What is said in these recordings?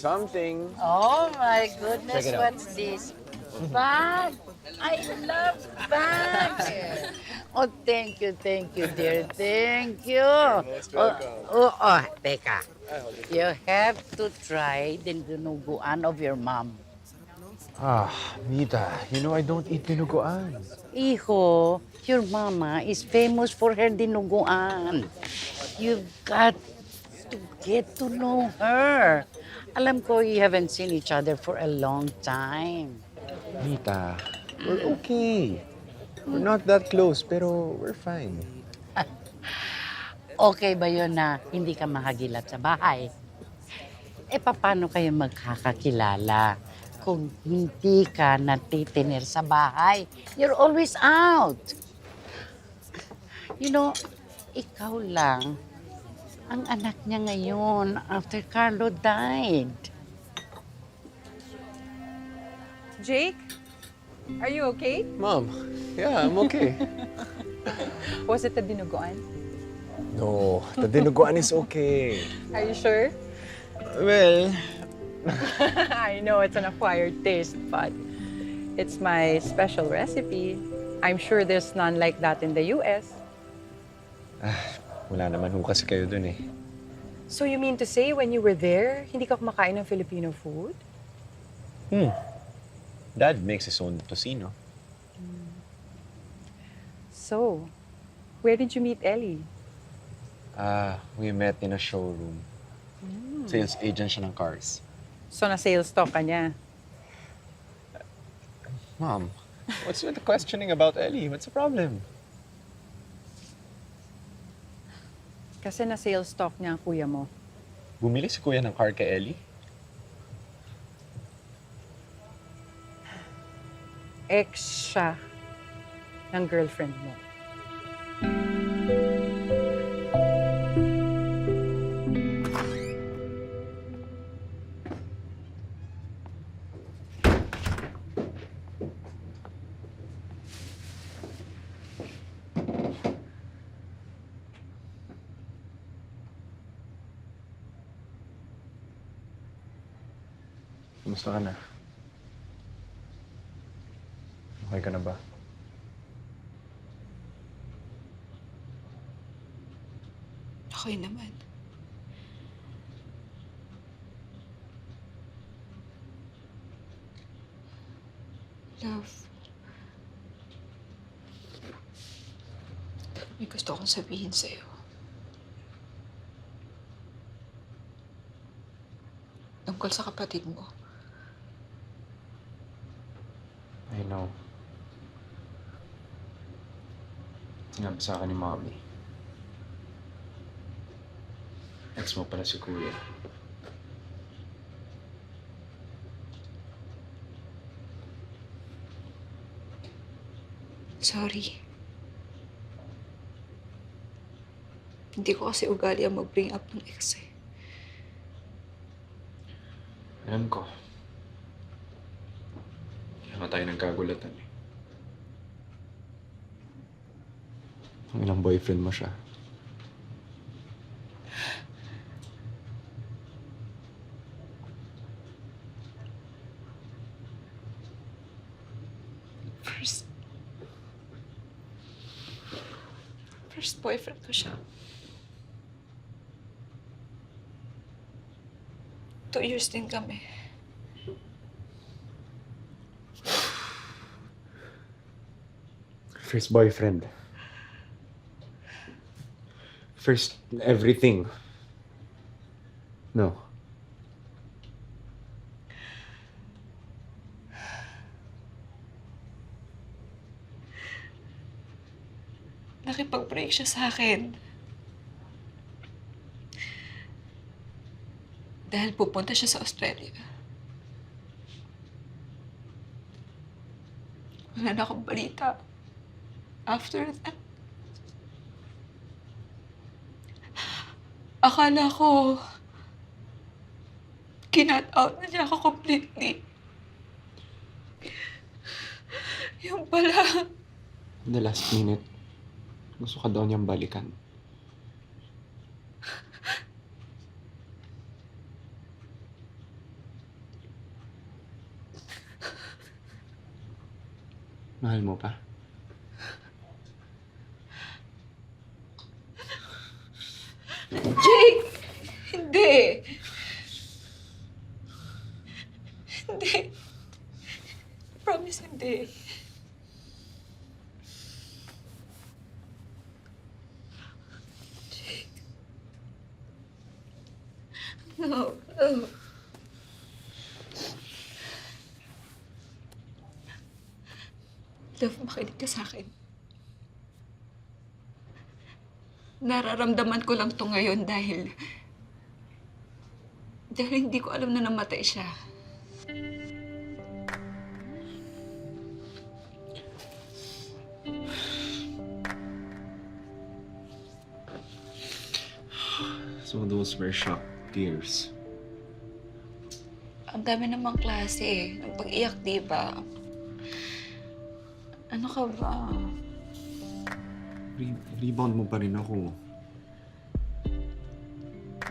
something. Oh my goodness, Check it out. what's this? Bag! I love bags! Oh, thank you, dear. Thank you. most welcome. Teka. You have to try the dinuguan of your mom. Ah, Mita, you know I don't eat dinuguan. Hijo, your mama is famous for her dinuguan. You've got to get to know her. Alam ko you haven't seen each other for a long time. Mita, we're okay. We're not that close, pero we're fine. Okay ba yun na hindi ka makagilat sa bahay? Eh, paano kayo magkakakilala kung hindi ka natitiner sa bahay? You're always out. You know, ikaw lang ang anak niya ngayon after Carlo died. Jake, are you okay? Mom, yeah, I'm okay. Was it the dinuguan? No, the dinuguan is okay. Are you sure? Well, I know it's an acquired taste, but it's my special recipe. I'm sure there's none like that in the US. wala naman ho kasi kayo dun eh. So you mean to say when you were there, hindi ka kumakain ng Filipino food? Dad makes his own tocino. So, where did you meet Ellie? We met in a showroom. Sales agent siya ng cars. So na-sales talk ka niya. Mom, what's with the questioning about Ellie? What's the problem? Kasi na-sales talk niya ang kuya mo. Bumili si kuya ng car kay Ellie? Ex siya ng girlfriend mo. Kumusta ka na? Okay ka na ba? Okay naman. Love. May gusto akong sabihin sa'yo. Tungkol sa kapatid mo. I know. Sinabi sa akin ni Mommy. Ex mo pala si Kuya. Sorry. Hindi ko kasi ugali ang mag-bring up ng ex eh. Alam ko. Kaya nga tayo nagkagulatan eh. Ang ilang boyfriend mo siya. First boyfriend ko siya. 2 years din kami. First boyfriend. First everything. No. Nakipag-break siya sa akin. Dahil pupunta siya sa Australia. Wala na akong balita. After that, akala ko kinat out na niya ako completely. Yung pala, In the last minute, gusto ka daw niyang balikan. Mahal mo pa? Jake! Hindi! Hindi. Promise, hindi. Jake. No, no. Love, makinig ka sa akin. Nararamdaman ko lang to ngayon dahil hindi ko alam na namatay siya. So those were shock tears. Ang dami namang klase. Ang pag-iyak, di ba? Ano ka ba? Rebound mo pa rin ako.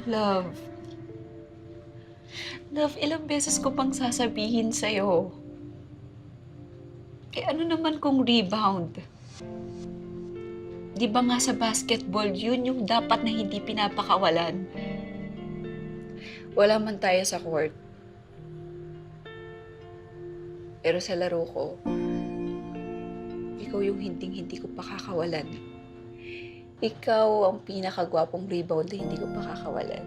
Love. Love, ilang beses ko pang sasabihin sa'yo. Eh ano naman kung rebound? Di ba nga sa basketball, yun yung dapat na hindi pinapakawalan? Wala man tayo sa court. Pero sa laro ko, ikaw yung hinding-hindi ko pakakawalan. Ikaw ang pinakagwapong rebound na hindi ko pakakawalan.